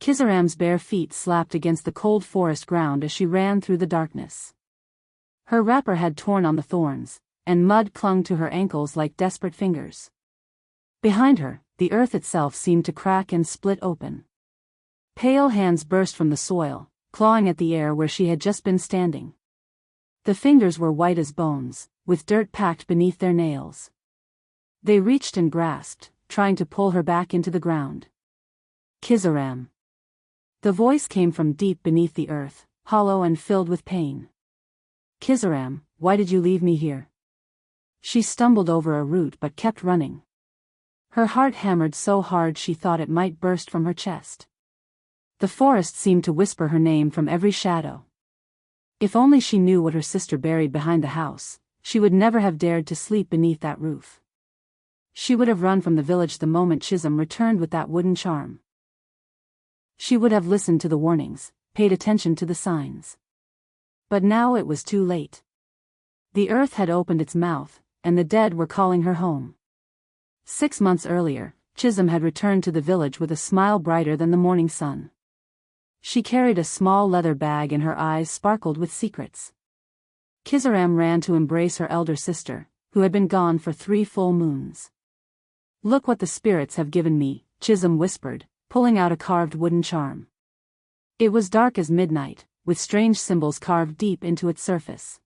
Kizaram's bare feet slapped against the cold forest ground as she ran through the darkness. Her wrapper had torn on the thorns, and mud clung to her ankles like desperate fingers. Behind her, the earth itself seemed to crack and split open. Pale hands burst from the soil, clawing at the air where she had just been standing. The fingers were white as bones, with dirt packed beneath their nails. They reached and grasped, trying to pull her back into the ground. Kizaram. The voice came from deep beneath the earth, hollow and filled with pain. Kizaram, why did you leave me here? She stumbled over a root but kept running. Her heart hammered so hard she thought it might burst from her chest. The forest seemed to whisper her name from every shadow. If only she knew what her sister buried behind the house, she would never have dared to sleep beneath that roof. She would have run from the village the moment Chisholm returned with that wooden charm. She would have listened to the warnings, paid attention to the signs. But now it was too late. The earth had opened its mouth, and the dead were calling her home. 6 months earlier, Chisholm had returned to the village with a smile brighter than the morning sun. She carried a small leather bag and her eyes sparkled with secrets. Kizaram ran to embrace her elder sister, who had been gone for 3 full moons. Look what the spirits have given me, Chisholm whispered, pulling out a carved wooden charm. It was dark as midnight, with strange symbols carved deep into its surface.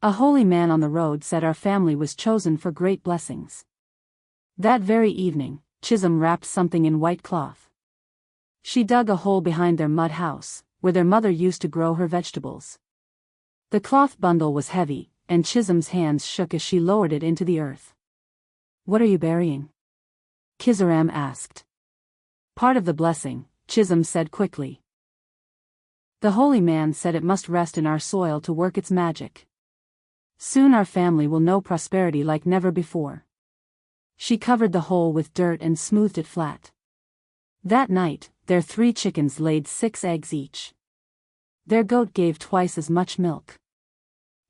A holy man on the road said our family was chosen for great blessings. That very evening, Chisholm wrapped something in white cloth. She dug a hole behind their mud house, where their mother used to grow her vegetables. The cloth bundle was heavy, and Chisholm's hands shook as she lowered it into the earth. What are you burying? Kizaram asked. Part of the blessing, Chisholm said quickly. The holy man said it must rest in our soil to work its magic. Soon our family will know prosperity like never before. She covered the hole with dirt and smoothed it flat. That night, their 3 chickens laid 6 eggs each. Their goat gave twice as much milk.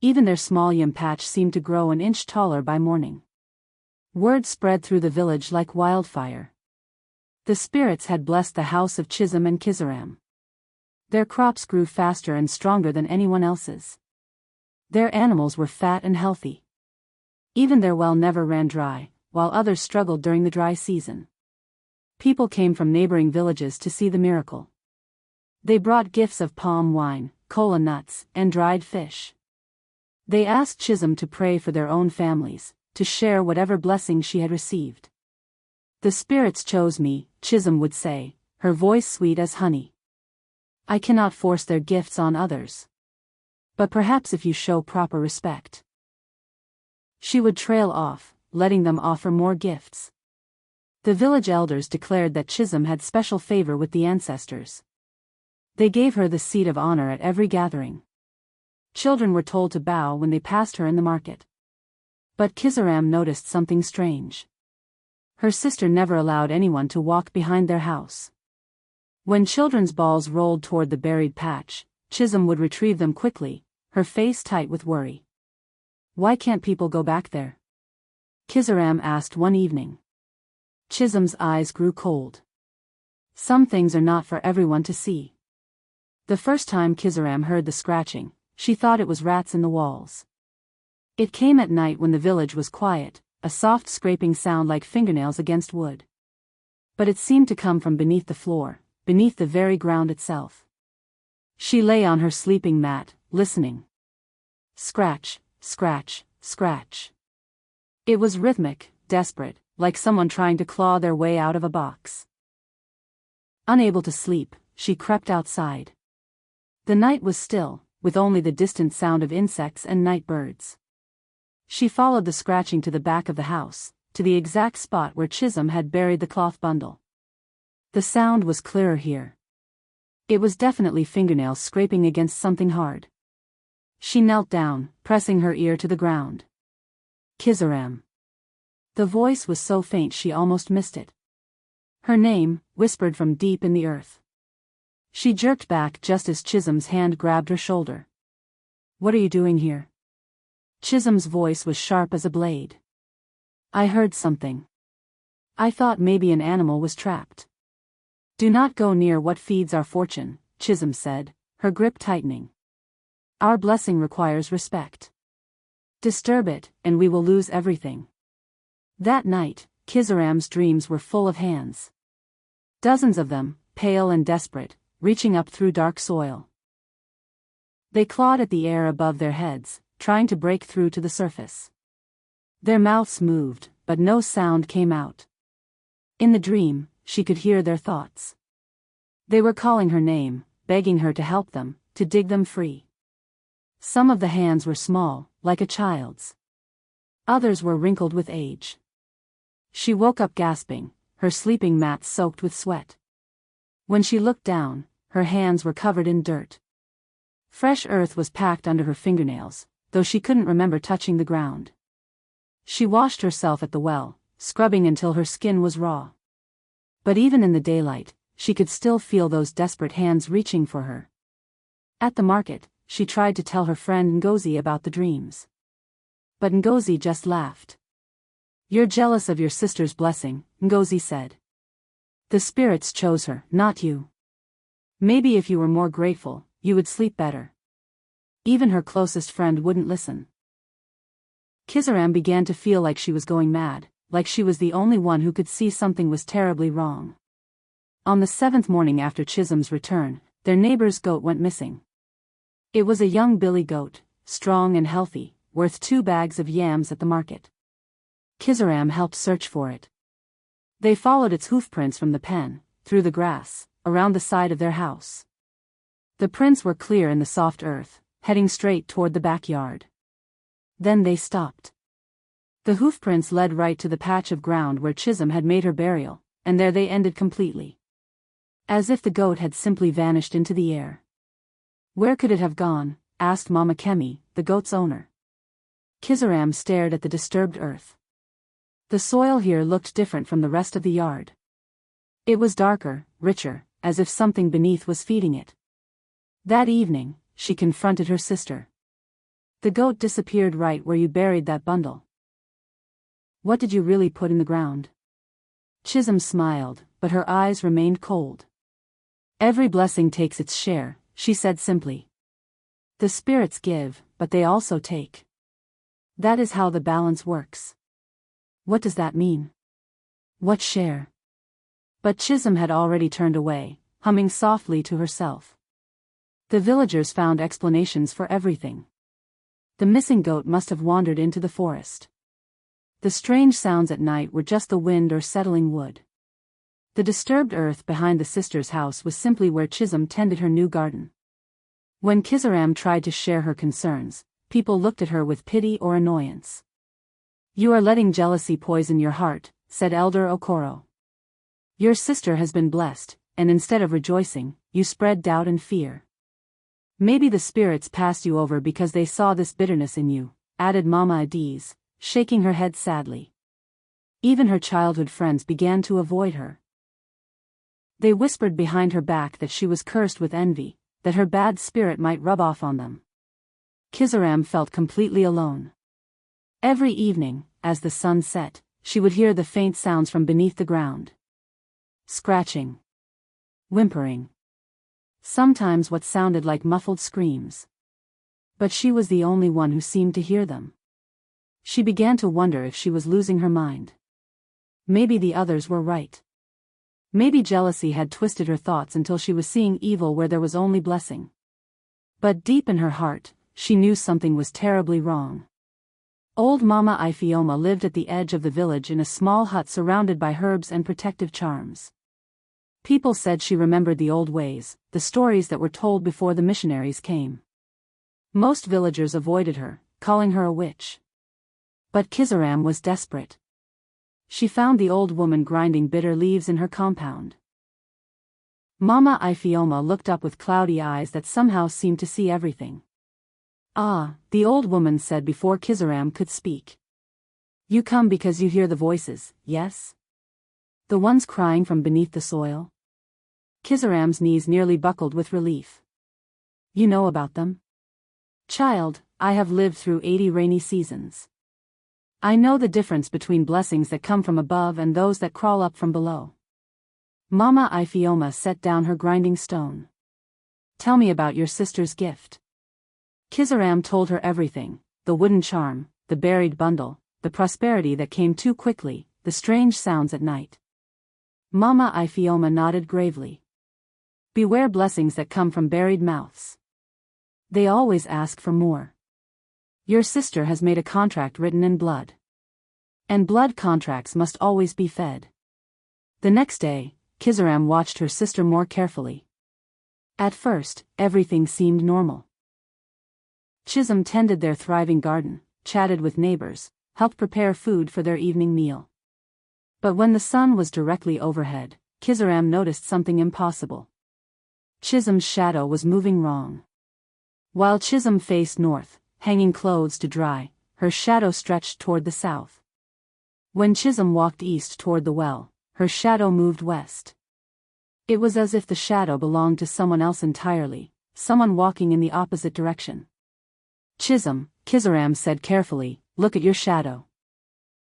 Even their small yam patch seemed to grow an inch taller by morning. Word spread through the village like wildfire. The spirits had blessed the house of Chisholm and Kizaram. Their crops grew faster and stronger than anyone else's. Their animals were fat and healthy. Even their well never ran dry, while others struggled during the dry season. People came from neighboring villages to see the miracle. They brought gifts of palm wine, kola nuts, and dried fish. They asked Chisholm to pray for their own families, to share whatever blessings she had received. The spirits chose me, Chisholm would say, her voice sweet as honey. I cannot force their gifts on others. But perhaps if you show proper respect. She would trail off, letting them offer more gifts. The village elders declared that Chisholm had special favor with the ancestors. They gave her the seat of honor at every gathering. Children were told to bow when they passed her in the market. But Kizaram noticed something strange. Her sister never allowed anyone to walk behind their house. When children's balls rolled toward the buried patch, Chisholm would retrieve them quickly, her face tight with worry. Why can't people go back there? Kizaram asked one evening. Chisholm's eyes grew cold. Some things are not for everyone to see. The first time Kizaram heard the scratching, she thought it was rats in the walls. It came at night when the village was quiet, a soft scraping sound like fingernails against wood. But it seemed to come from beneath the floor, beneath the very ground itself. She lay on her sleeping mat, listening. Scratch, scratch, scratch. It was rhythmic, desperate, like someone trying to claw their way out of a box. Unable to sleep, she crept outside. The night was still, with only the distant sound of insects and night birds. She followed the scratching to the back of the house, to the exact spot where Chisholm had buried the cloth bundle. The sound was clearer here. It was definitely fingernails scraping against something hard. She knelt down, pressing her ear to the ground. Kizaram. The voice was so faint she almost missed it. Her name, whispered from deep in the earth. She jerked back just as Chisholm's hand grabbed her shoulder. What are you doing here? Chisholm's voice was sharp as a blade. I heard something. I thought maybe an animal was trapped. Do not go near what feeds our fortune, Chisholm said, her grip tightening. Our blessing requires respect. Disturb it, and we will lose everything. That night, Kizaram's dreams were full of hands. Dozens of them, pale and desperate, reaching up through dark soil. They clawed at the air above their heads, trying to break through to the surface. Their mouths moved, but no sound came out. In the dream, she could hear their thoughts. They were calling her name, begging her to help them, to dig them free. Some of the hands were small, like a child's. Others were wrinkled with age. She woke up gasping, her sleeping mat soaked with sweat. When she looked down, her hands were covered in dirt. Fresh earth was packed under her fingernails, though she couldn't remember touching the ground. She washed herself at the well, scrubbing until her skin was raw. But even in the daylight, she could still feel those desperate hands reaching for her. At the market, she tried to tell her friend Ngozi about the dreams. But Ngozi just laughed. You're jealous of your sister's blessing, Ngozi said. The spirits chose her, not you. Maybe if you were more grateful, you would sleep better. Even her closest friend wouldn't listen. Kizaram began to feel like she was going mad, like she was the only one who could see something was terribly wrong. On the 7th morning after Chisholm's return, their neighbor's goat went missing. It was a young billy goat, strong and healthy, worth 2 bags of yams at the market. Kizaram helped search for it. They followed its hoofprints from the pen, through the grass, around the side of their house. The prints were clear in the soft earth, heading straight toward the backyard. Then they stopped. The hoofprints led right to the patch of ground where Chisholm had made her burial, and there they ended completely. As if the goat had simply vanished into the air. Where could it have gone? Asked Mama Kemi, the goat's owner. Kizaram stared at the disturbed earth. The soil here looked different from the rest of the yard. It was darker, richer, as if something beneath was feeding it. That evening, she confronted her sister. The goat disappeared right where you buried that bundle. What did you really put in the ground? Chisholm smiled, but her eyes remained cold. Every blessing takes its share, she said simply. The spirits give, but they also take. That is how the balance works. What does that mean? What share? But Chisholm had already turned away, humming softly to herself. The villagers found explanations for everything. The missing goat must have wandered into the forest. The strange sounds at night were just the wind or settling wood. The disturbed earth behind the sister's house was simply where Chisholm tended her new garden. When Kizaram tried to share her concerns, people looked at her with pity or annoyance. You are letting jealousy poison your heart, said Elder Okoro. Your sister has been blessed, and instead of rejoicing, you spread doubt and fear. Maybe the spirits passed you over because they saw this bitterness in you, added Mama Adiz, shaking her head sadly. Even her childhood friends began to avoid her. They whispered behind her back that she was cursed with envy, that her bad spirit might rub off on them. Kizaram felt completely alone. Every evening, as the sun set, she would hear the faint sounds from beneath the ground. Scratching. Whimpering. Sometimes what sounded like muffled screams. But she was the only one who seemed to hear them. She began to wonder if she was losing her mind. Maybe the others were right. Maybe jealousy had twisted her thoughts until she was seeing evil where there was only blessing. But deep in her heart, she knew something was terribly wrong. Old Mama Ifeoma lived at the edge of the village in a small hut surrounded by herbs and protective charms. People said she remembered the old ways, the stories that were told before the missionaries came. Most villagers avoided her, calling her a witch. But Kizaram was desperate. She found the old woman grinding bitter leaves in her compound. Mama Ifeoma looked up with cloudy eyes that somehow seemed to see everything. Ah, the old woman said before Kizaram could speak. You come because you hear the voices, yes? The ones crying from beneath the soil? Kizaram's knees nearly buckled with relief. You know about them? Child, I have lived through 80 rainy seasons. I know the difference between blessings that come from above and those that crawl up from below. Mama Iphioma set down her grinding stone. Tell me about your sister's gift. Kizaram told her everything, the wooden charm, the buried bundle, the prosperity that came too quickly, the strange sounds at night. Mama Iphioma nodded gravely. Beware blessings that come from buried mouths. They always ask for more. Your sister has made a contract written in blood. And blood contracts must always be fed. The next day, Kizaram watched her sister more carefully. At first, everything seemed normal. Chisholm tended their thriving garden, chatted with neighbors, helped prepare food for their evening meal. But when the sun was directly overhead, Kizaram noticed something impossible. Chisholm's shadow was moving wrong. While Chisholm faced north, hanging clothes to dry, her shadow stretched toward the south. When Chisholm walked east toward the well, her shadow moved west. It was as if the shadow belonged to someone else entirely, someone walking in the opposite direction. Chisholm, Kizaram said carefully, look at your shadow.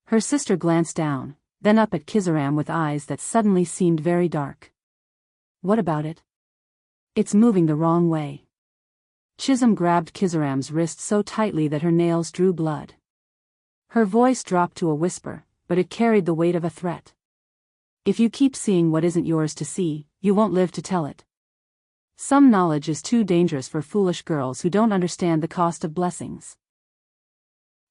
Her sister glanced down, then up at Kizaram with eyes that suddenly seemed very dark. What about it? It's moving the wrong way. Chisholm grabbed Kizaram's wrist so tightly that her nails drew blood. Her voice dropped to a whisper, but it carried the weight of a threat. If you keep seeing what isn't yours to see, you won't live to tell it. Some knowledge is too dangerous for foolish girls who don't understand the cost of blessings.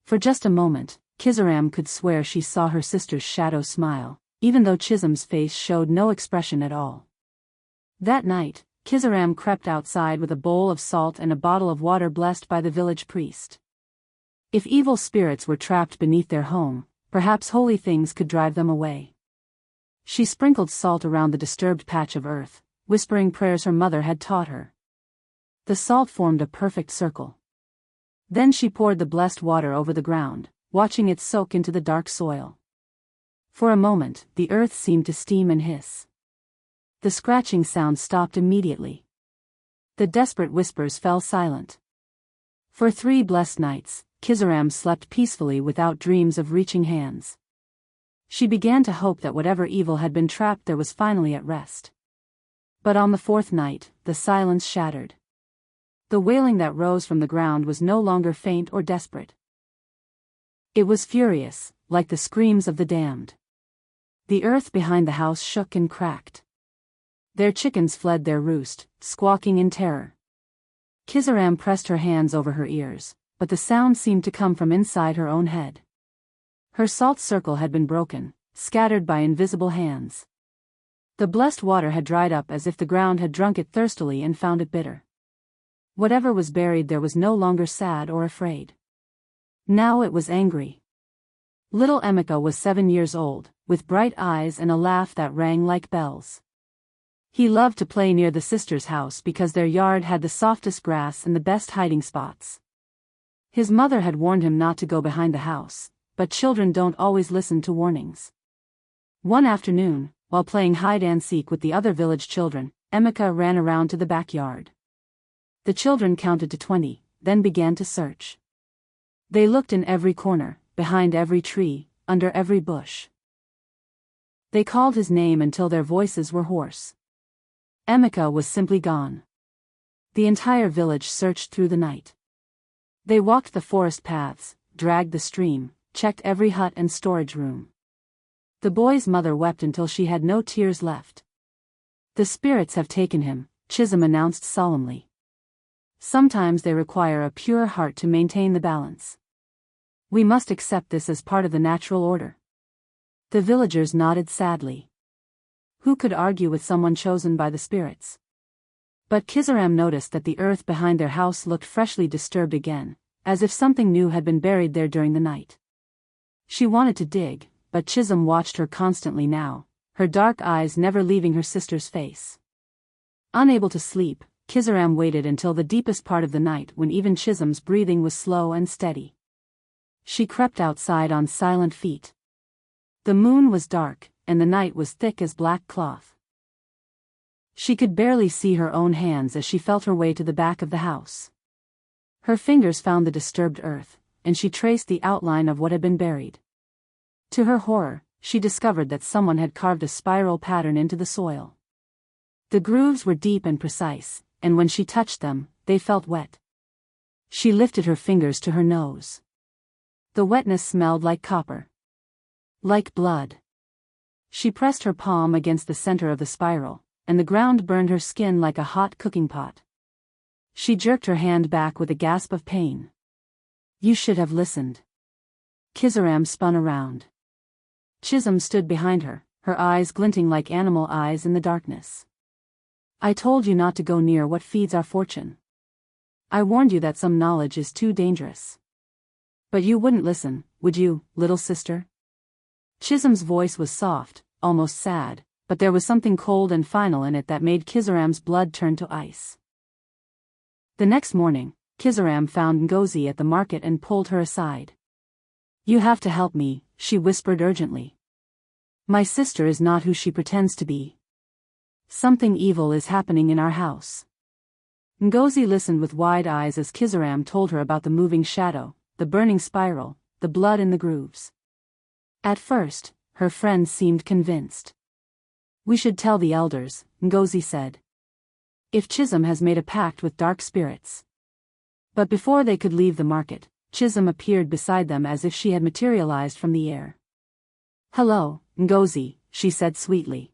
For just a moment, Kizaram could swear she saw her sister's shadow smile, even though Chisholm's face showed no expression at all. That night, Kizaram crept outside with a bowl of salt and a bottle of water blessed by the village priest. If evil spirits were trapped beneath their home, perhaps holy things could drive them away. She sprinkled salt around the disturbed patch of earth, whispering prayers her mother had taught her. The salt formed a perfect circle. Then she poured the blessed water over the ground, watching it soak into the dark soil. For a moment, the earth seemed to steam and hiss. The scratching sound stopped immediately. The desperate whispers fell silent. For 3 blessed nights, Kizaram slept peacefully without dreams of reaching hands. She began to hope that whatever evil had been trapped there was finally at rest. But on the 4th night, the silence shattered. The wailing that rose from the ground was no longer faint or desperate. It was furious, like the screams of the damned. The earth behind the house shook and cracked. Their chickens fled their roost, squawking in terror. Kizaram pressed her hands over her ears, but the sound seemed to come from inside her own head. Her salt circle had been broken, scattered by invisible hands. The blessed water had dried up as if the ground had drunk it thirstily and found it bitter. Whatever was buried there was no longer sad or afraid. Now it was angry. Little Emeka was 7 years old, with bright eyes and a laugh that rang like bells. He loved to play near the sisters' house because their yard had the softest grass and the best hiding spots. His mother had warned him not to go behind the house, but children don't always listen to warnings. One afternoon, while playing hide-and-seek with the other village children, Emeka ran around to the backyard. The children counted to 20, then began to search. They looked in every corner, behind every tree, under every bush. They called his name until their voices were hoarse. Emeka was simply gone. The entire village searched through the night. They walked the forest paths, dragged the stream, checked every hut and storage room. The boy's mother wept until she had no tears left. The spirits have taken him, Chisholm announced solemnly. Sometimes they require a pure heart to maintain the balance. We must accept this as part of the natural order. The villagers nodded sadly. Who could argue with someone chosen by the spirits? But Kizaram noticed that the earth behind their house looked freshly disturbed again, as if something new had been buried there during the night. She wanted to dig, but Chisholm watched her constantly now, her dark eyes never leaving her sister's face. Unable to sleep, Kizaram waited until the deepest part of the night when even Chisholm's breathing was slow and steady. She crept outside on silent feet. The moon was dark, and the night was thick as black cloth. She could barely see her own hands as she felt her way to the back of the house. Her fingers found the disturbed earth, and she traced the outline of what had been buried. To her horror, she discovered that someone had carved a spiral pattern into the soil. The grooves were deep and precise, and when she touched them, they felt wet. She lifted her fingers to her nose. The wetness smelled like copper. Like blood. She pressed her palm against the center of the spiral, and the ground burned her skin like a hot cooking pot. She jerked her hand back with a gasp of pain. You should have listened. Kizaram spun around. Chisholm stood behind her, her eyes glinting like animal eyes in the darkness. I told you not to go near what feeds our fortune. I warned you that some knowledge is too dangerous. But you wouldn't listen, would you, little sister? Chisholm's voice was soft, almost sad, but there was something cold and final in it that made Kizaram's blood turn to ice. The next morning, Kizaram found Ngozi at the market and pulled her aside. You have to help me, she whispered urgently. My sister is not who she pretends to be. Something evil is happening in our house. Ngozi listened with wide eyes as Kizaram told her about the moving shadow, the burning spiral, the blood in the grooves. At first, her friend seemed convinced. We should tell the elders, Ngozi said. If Chisholm has made a pact with dark spirits. But before they could leave the market, Chisholm appeared beside them as if she had materialized from the air. Hello, Ngozi, she said sweetly.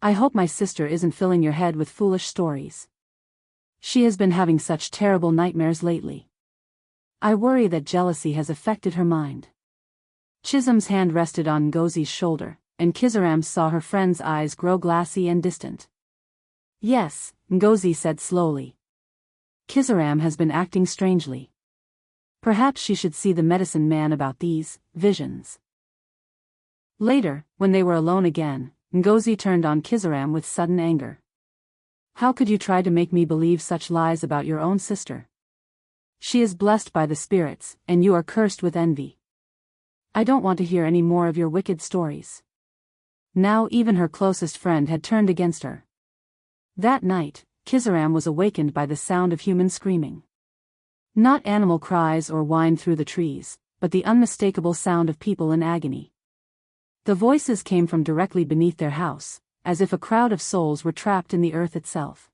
I hope my sister isn't filling your head with foolish stories. She has been having such terrible nightmares lately. I worry that jealousy has affected her mind. Chisholm's hand rested on Ngozi's shoulder, and Kizaram saw her friend's eyes grow glassy and distant. Yes, Ngozi said slowly. Kizaram has been acting strangely. Perhaps she should see the medicine man about these visions. Later, when they were alone again, Ngozi turned on Kizaram with sudden anger. How could you try to make me believe such lies about your own sister? She is blessed by the spirits, and you are cursed with envy. I don't want to hear any more of your wicked stories. Now even her closest friend had turned against her. That night, Kizaram was awakened by the sound of human screaming. Not animal cries or whine through the trees, but the unmistakable sound of people in agony. The voices came from directly beneath their house, as if a crowd of souls were trapped in the earth itself.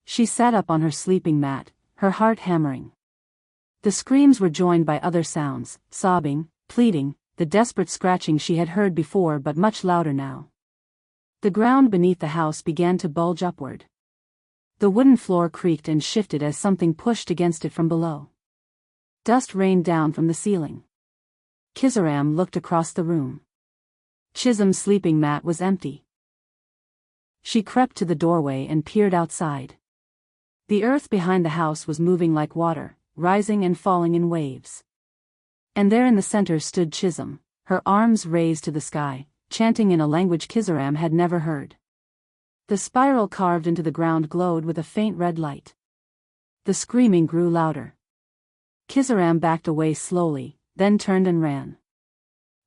She sat up on her sleeping mat, her heart hammering. The screams were joined by other sounds, sobbing, pleading, the desperate scratching she had heard before but much louder now. The ground beneath the house began to bulge upward. The wooden floor creaked and shifted as something pushed against it from below. Dust rained down from the ceiling. Kizaram looked across the room. Chisholm's sleeping mat was empty. She crept to the doorway and peered outside. The earth behind the house was moving like water, rising and falling in waves. And there in the center stood Chisholm, her arms raised to the sky, chanting in a language Kizaram had never heard. The spiral carved into the ground glowed with a faint red light. The screaming grew louder. Kizaram backed away slowly, then turned and ran.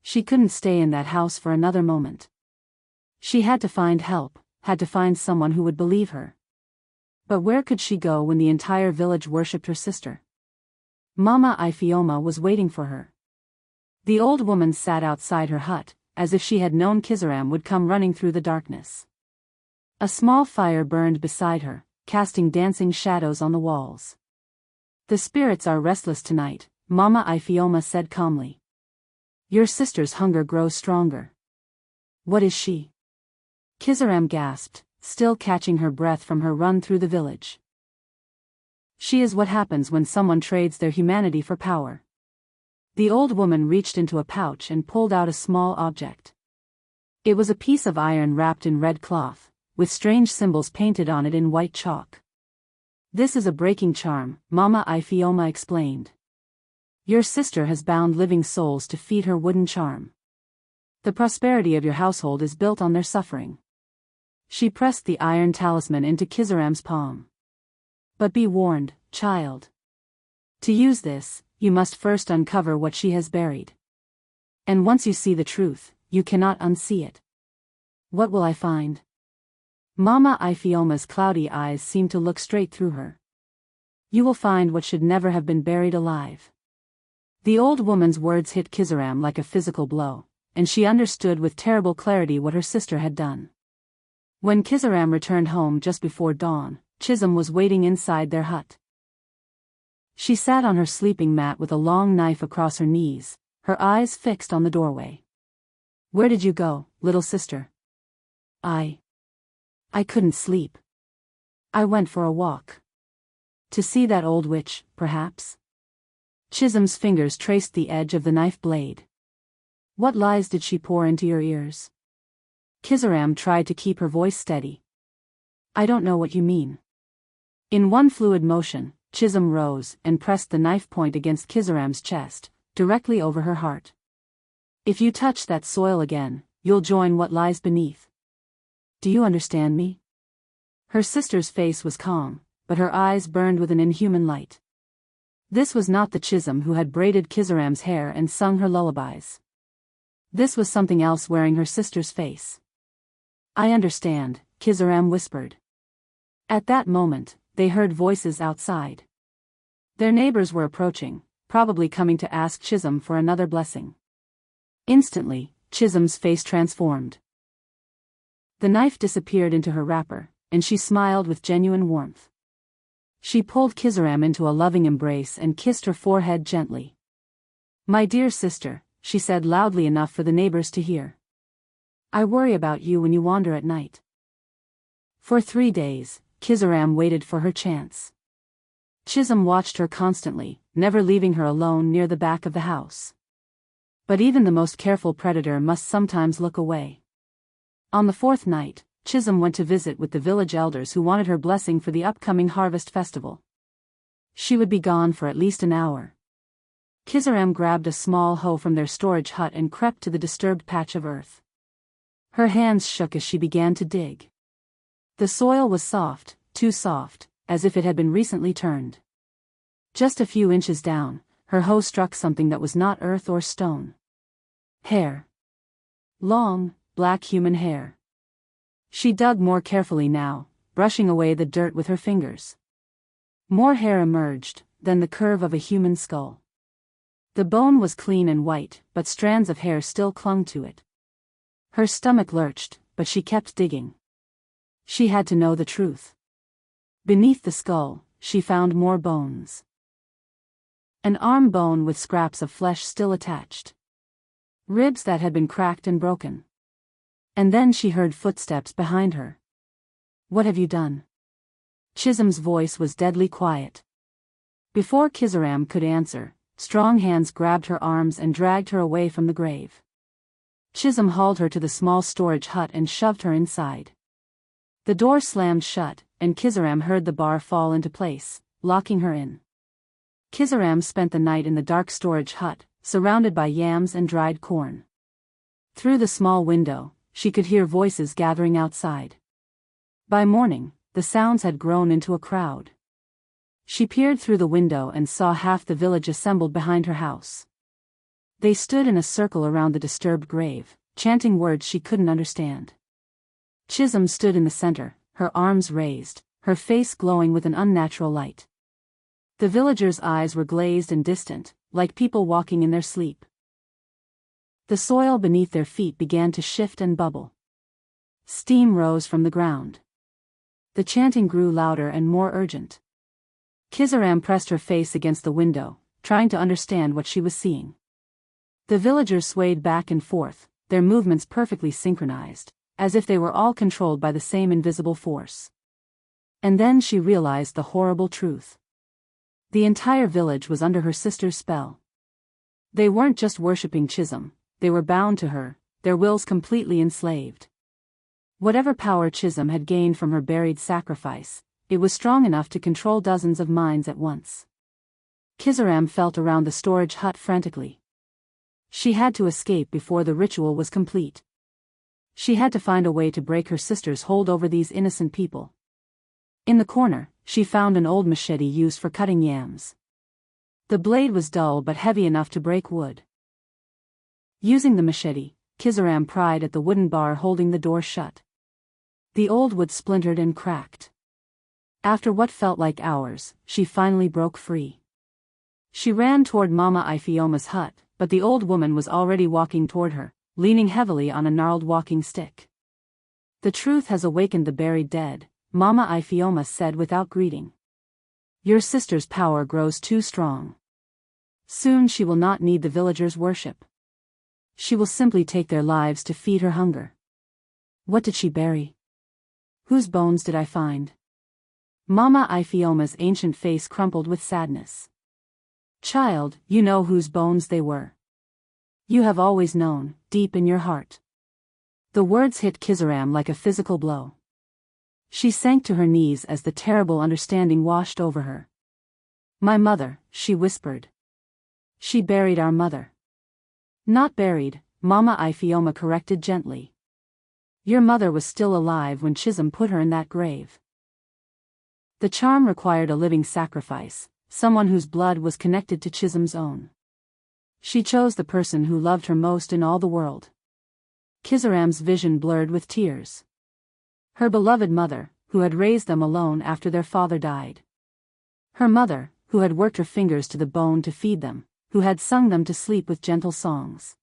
She couldn't stay in that house for another moment. She had to find help, had to find someone who would believe her. But where could she go when the entire village worshipped her sister? Mama Ifeoma was waiting for her. The old woman sat outside her hut, as if she had known Kizaram would come running through the darkness. A small fire burned beside her, casting dancing shadows on the walls. The spirits are restless tonight, Mama Ifeoma said calmly. Your sister's hunger grows stronger. What is she? Kizaram gasped, still catching her breath from her run through the village. She is what happens when someone trades their humanity for power. The old woman reached into a pouch and pulled out a small object. It was a piece of iron wrapped in red cloth, with strange symbols painted on it in white chalk. This is a breaking charm, Mama Ifeoma explained. Your sister has bound living souls to feed her wooden charm. The prosperity of your household is built on their suffering. She pressed the iron talisman into Kizaram's palm. But be warned, child. To use this, you must first uncover what she has buried. And once you see the truth, you cannot unsee it. What will I find? Mama Ifeoma's cloudy eyes seemed to look straight through her. You will find what should never have been buried alive. The old woman's words hit Kizaram like a physical blow, and she understood with terrible clarity what her sister had done. When Kizaram returned home just before dawn, Chisholm was waiting inside their hut. She sat on her sleeping mat with a long knife across her knees, her eyes fixed on the doorway. "Where did you go, little sister?" I couldn't sleep. I went for a walk. To see that old witch, perhaps?" Chisholm's fingers traced the edge of the knife blade. "What lies did she pour into your ears?" Kizaram tried to keep her voice steady. "I don't know what you mean." In one fluid motion, Chisholm rose and pressed the knife point against Kizaram's chest, directly over her heart. "If you touch that soil again, you'll join what lies beneath. Do you understand me?" Her sister's face was calm, but her eyes burned with an inhuman light. This was not the Chisholm who had braided Kizaram's hair and sung her lullabies. This was something else wearing her sister's face. "I understand," Kizaram whispered. At that moment, they heard voices outside. Their neighbors were approaching, probably coming to ask Chisholm for another blessing. Instantly, Chisholm's face transformed. The knife disappeared into her wrapper, and she smiled with genuine warmth. She pulled Kizaram into a loving embrace and kissed her forehead gently. "My dear sister," she said loudly enough for the neighbors to hear. "I worry about you when you wander at night." For 3 days, Kizaram waited for her chance. Chisholm watched her constantly, never leaving her alone near the back of the house. But even the most careful predator must sometimes look away. On the 4th night, Chisholm went to visit with the village elders who wanted her blessing for the upcoming harvest festival. She would be gone for at least an hour. Kizaram grabbed a small hoe from their storage hut and crept to the disturbed patch of earth. Her hands shook as she began to dig. The soil was soft, too soft, as if it had been recently turned. Just a few inches down, her hoe struck something that was not earth or stone. Hair. Long, black human hair. She dug more carefully now, brushing away the dirt with her fingers. More hair emerged, then the curve of a human skull. The bone was clean and white, but strands of hair still clung to it. Her stomach lurched, but she kept digging. She had to know the truth. Beneath the skull, she found more bones. An arm bone with scraps of flesh still attached. Ribs that had been cracked and broken. And then she heard footsteps behind her. "What have you done?" Chisholm's voice was deadly quiet. Before Kizaram could answer, strong hands grabbed her arms and dragged her away from the grave. Chisholm hauled her to the small storage hut and shoved her inside. The door slammed shut, and Kizaram heard the bar fall into place, locking her in. Kizaram spent the night in the dark storage hut, surrounded by yams and dried corn. Through the small window, she could hear voices gathering outside. By morning, the sounds had grown into a crowd. She peered through the window and saw half the village assembled behind her house. They stood in a circle around the disturbed grave, chanting words she couldn't understand. Chisholm stood in the center, her arms raised, her face glowing with an unnatural light. The villagers' eyes were glazed and distant, like people walking in their sleep. The soil beneath their feet began to shift and bubble. Steam rose from the ground. The chanting grew louder and more urgent. Kizaram pressed her face against the window, trying to understand what she was seeing. The villagers swayed back and forth, their movements perfectly synchronized, as if they were all controlled by the same invisible force. And then she realized the horrible truth. The entire village was under her sister's spell. They weren't just worshipping Chisholm, they were bound to her, their wills completely enslaved. Whatever power Chisholm had gained from her buried sacrifice, it was strong enough to control dozens of minds at once. Kizaram felt around the storage hut frantically. She had to escape before the ritual was complete. She had to find a way to break her sister's hold over these innocent people. In the corner, she found an old machete used for cutting yams. The blade was dull but heavy enough to break wood. Using the machete, Kizaram pried at the wooden bar holding the door shut. The old wood splintered and cracked. After what felt like hours, she finally broke free. She ran toward Mama Ifeoma's hut, but the old woman was already walking toward her, leaning heavily on a gnarled walking stick. "The truth has awakened the buried dead," Mama Iphioma said without greeting. "Your sister's power grows too strong. Soon she will not need the villagers' worship. She will simply take their lives to feed her hunger." "What did she bury? Whose bones did I find?" Mama Iphioma's ancient face crumpled with sadness. "Child, you know whose bones they were. You have always known, deep in your heart." The words hit Kizaram like a physical blow. She sank to her knees as the terrible understanding washed over her. "My mother," she whispered. "She buried our mother." "Not buried," Mama Iphioma corrected gently. "Your mother was still alive when Chisholm put her in that grave." The charm required a living sacrifice, someone whose blood was connected to Chisholm's own. She chose the person who loved her most in all the world. Kizaram's vision blurred with tears. Her beloved mother, who had raised them alone after their father died. Her mother, who had worked her fingers to the bone to feed them, who had sung them to sleep with gentle songs.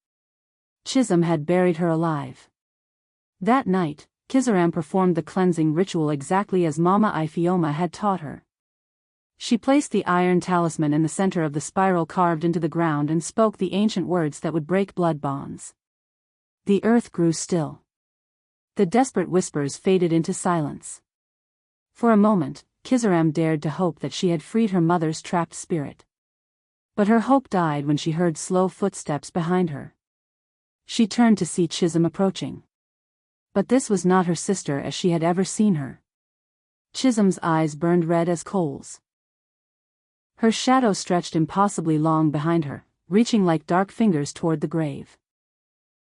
Chisholm had buried her alive. That night, Kizaram performed the cleansing ritual exactly as Mama Iphioma had taught her. She placed the iron talisman in the center of the spiral carved into the ground and spoke the ancient words that would break blood bonds. The earth grew still. The desperate whispers faded into silence. For a moment, Kizaram dared to hope that she had freed her mother's trapped spirit. But her hope died when she heard slow footsteps behind her. She turned to see Chisholm approaching. But this was not her sister as she had ever seen her. Chisholm's eyes burned red as coals. Her shadow stretched impossibly long behind her, reaching like dark fingers toward the grave.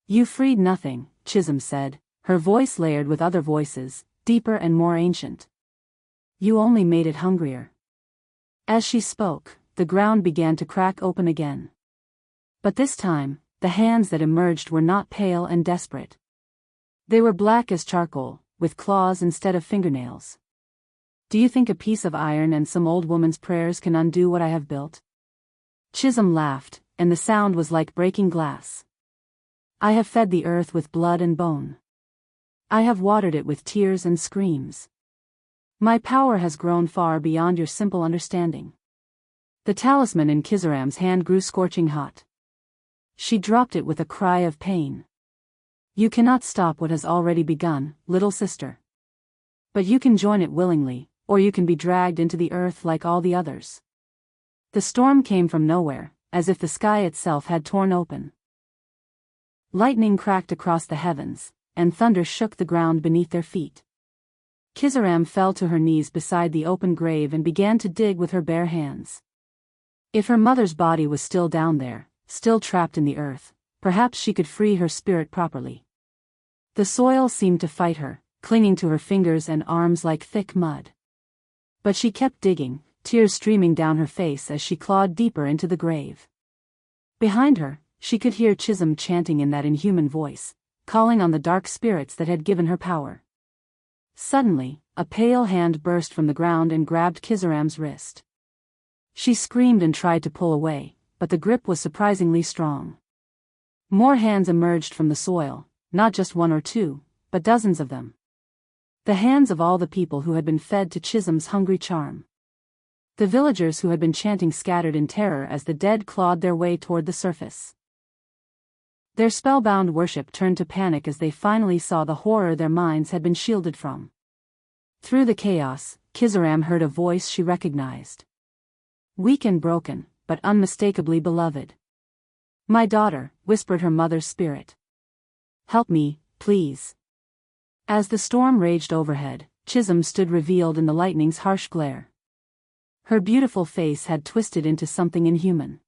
"You freed nothing," Chisholm said, her voice layered with other voices, deeper and more ancient. "You only made it hungrier." As she spoke, the ground began to crack open again. But this time, the hands that emerged were not pale and desperate. They were black as charcoal, with claws instead of fingernails. "Do you think a piece of iron and some old woman's prayers can undo what I have built?" Chisholm laughed, and the sound was like breaking glass. "I have fed the earth with blood and bone. I have watered it with tears and screams. My power has grown far beyond your simple understanding." The talisman in Kizaram's hand grew scorching hot. She dropped it with a cry of pain. "You cannot stop what has already begun, little sister. But you can join it willingly, or you can be dragged into the earth like all the others." The storm came from nowhere, as if the sky itself had torn open. Lightning cracked across the heavens, and thunder shook the ground beneath their feet. Kizaram fell to her knees beside the open grave and began to dig with her bare hands. If her mother's body was still down there, still trapped in the earth, perhaps she could free her spirit properly. The soil seemed to fight her, clinging to her fingers and arms like thick mud. But she kept digging, tears streaming down her face as she clawed deeper into the grave. Behind her, she could hear Chisholm chanting in that inhuman voice, calling on the dark spirits that had given her power. Suddenly, a pale hand burst from the ground and grabbed Kizaram's wrist. She screamed and tried to pull away, but the grip was surprisingly strong. More hands emerged from the soil, not just one or two, but dozens of them. The hands of all the people who had been fed to Chisholm's hungry charm. The villagers who had been chanting scattered in terror as the dead clawed their way toward the surface. Their spellbound worship turned to panic as they finally saw the horror their minds had been shielded from. Through the chaos, Kizaram heard a voice she recognized. Weak and broken, but unmistakably beloved. "My daughter," whispered her mother's spirit. "Help me, please." As the storm raged overhead, Chisholm stood revealed in the lightning's harsh glare. Her beautiful face had twisted into something inhuman.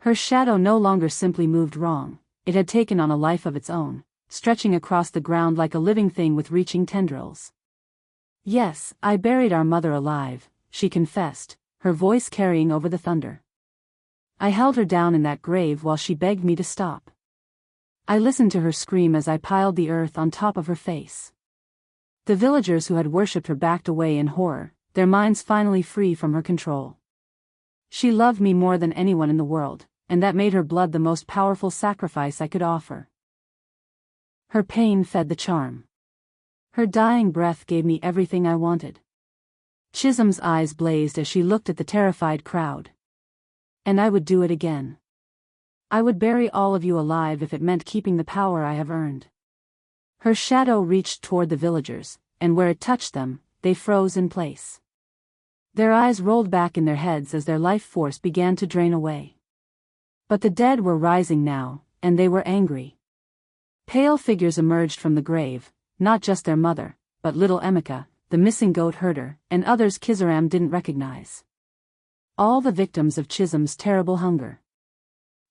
Her shadow no longer simply moved wrong, it had taken on a life of its own, stretching across the ground like a living thing with reaching tendrils. "Yes, I buried our mother alive," she confessed, her voice carrying over the thunder. "I held her down in that grave while she begged me to stop. I listened to her scream as I piled the earth on top of her face." The villagers who had worshipped her backed away in horror, their minds finally free from her control. "She loved me more than anyone in the world, and that made her blood the most powerful sacrifice I could offer." Her pain fed the charm. Her dying breath gave me everything I wanted. Chisholm's eyes blazed as she looked at the terrified crowd. And I would do it again. I would bury all of you alive if it meant keeping the power I have earned. Her shadow reached toward the villagers, and where it touched them, they froze in place. Their eyes rolled back in their heads as their life force began to drain away. But the dead were rising now, and they were angry. Pale figures emerged from the grave, not just their mother, but little Emeka, the missing goat herder, and others Kizaram didn't recognize. All the victims of Chisholm's terrible hunger.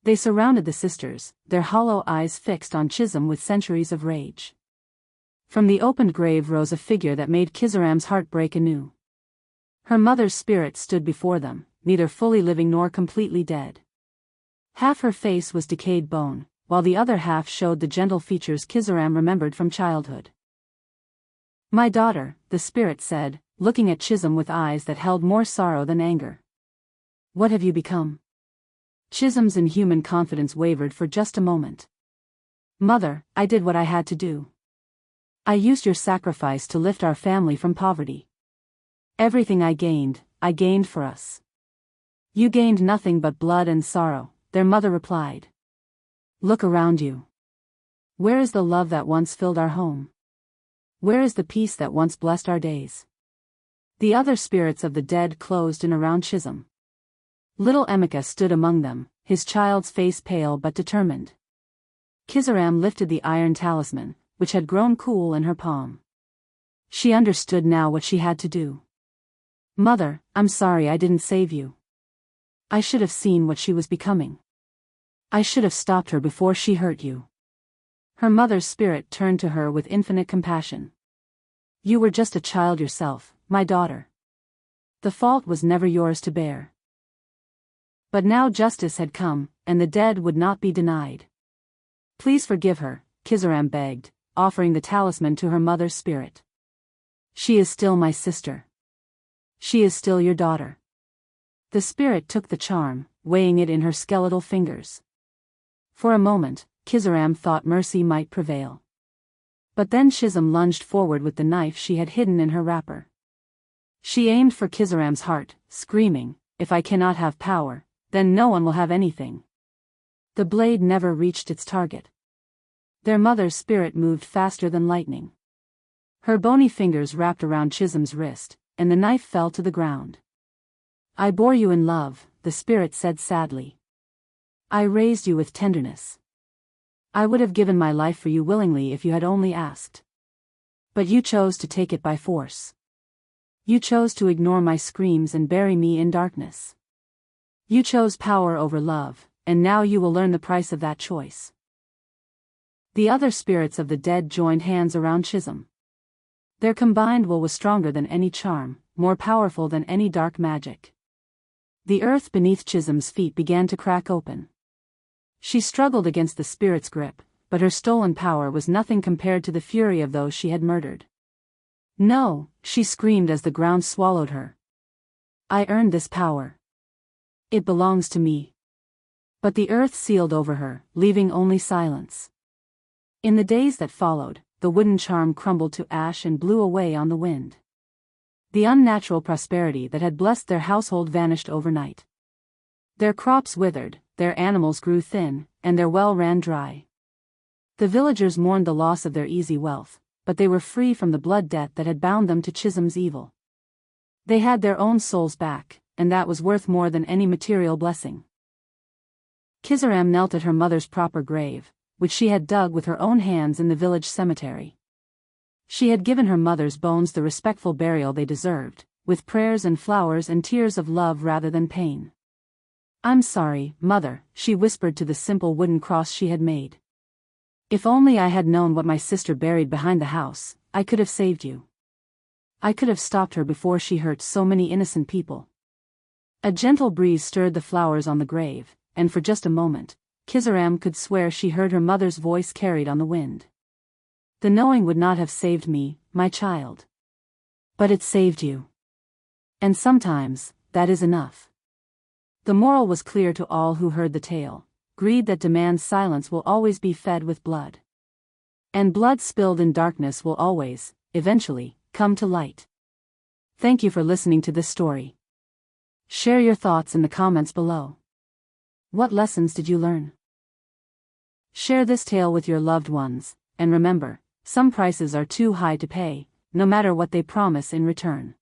They surrounded the sisters, their hollow eyes fixed on Chisholm with centuries of rage. From the opened grave rose a figure that made Kizaram's heart break anew. Her mother's spirit stood before them, neither fully living nor completely dead. Half her face was decayed bone, while the other half showed the gentle features Kizaram remembered from childhood. "My daughter," the spirit said, looking at Chisholm with eyes that held more sorrow than anger. "What have you become?" Chisholm's inhuman confidence wavered for just a moment. "Mother, I did what I had to do. I used your sacrifice to lift our family from poverty. Everything I gained for us." "You gained nothing but blood and sorrow," their mother replied. "Look around you. Where is the love that once filled our home? Where is the peace that once blessed our days?" The other spirits of the dead closed in around Chisholm. Little Emeka stood among them, his child's face pale but determined. Kizaram lifted the iron talisman, which had grown cool in her palm. She understood now what she had to do. "Mother, I'm sorry I didn't save you. I should have seen what she was becoming. I should have stopped her before she hurt you." Her mother's spirit turned to her with infinite compassion. "You were just a child yourself, my daughter. The fault was never yours to bear." But now justice had come, and the dead would not be denied. "Please forgive her," Kizaram begged, offering the talisman to her mother's spirit. "She is still my sister. She is still your daughter." The spirit took the charm, weighing it in her skeletal fingers. For a moment, Kizaram thought mercy might prevail. But then Chisholm lunged forward with the knife she had hidden in her wrapper. She aimed for Kizaram's heart, screaming, "If I cannot have power, then no one will have anything." The blade never reached its target. Their mother's spirit moved faster than lightning. Her bony fingers wrapped around Chisholm's wrist, and the knife fell to the ground. "I bore you in love," the spirit said sadly. "I raised you with tenderness. I would have given my life for you willingly if you had only asked. But you chose to take it by force. You chose to ignore my screams and bury me in darkness. You chose power over love, and now you will learn the price of that choice." The other spirits of the dead joined hands around Chisholm. Their combined will was stronger than any charm, more powerful than any dark magic. The earth beneath Chisholm's feet began to crack open. She struggled against the spirit's grip, but her stolen power was nothing compared to the fury of those she had murdered. "No," she screamed as the ground swallowed her. "I earned this power. It belongs to me." But the earth sealed over her, leaving only silence. In the days that followed, the wooden charm crumbled to ash and blew away on the wind. The unnatural prosperity that had blessed their household vanished overnight. Their crops withered, their animals grew thin, and their well ran dry. The villagers mourned the loss of their easy wealth, but they were free from the blood debt that had bound them to Chisholm's evil. They had their own souls back, and that was worth more than any material blessing. Kizaram knelt at her mother's proper grave, which she had dug with her own hands in the village cemetery. She had given her mother's bones the respectful burial they deserved, with prayers and flowers and tears of love rather than pain. "I'm sorry, Mother," she whispered to the simple wooden cross she had made. "If only I had known what my sister buried behind the house, I could have saved you. I could have stopped her before she hurt so many innocent people." A gentle breeze stirred the flowers on the grave, and for just a moment, Kizaram could swear she heard her mother's voice carried on the wind. "The knowing would not have saved me, my child. But it saved you. And sometimes, that is enough." The moral was clear to all who heard the tale: greed that demands silence will always be fed with blood. And blood spilled in darkness will always, eventually, come to light. Thank you for listening to this story. Share your thoughts in the comments below. What lessons did you learn? Share this tale with your loved ones, and remember, some prices are too high to pay, no matter what they promise in return.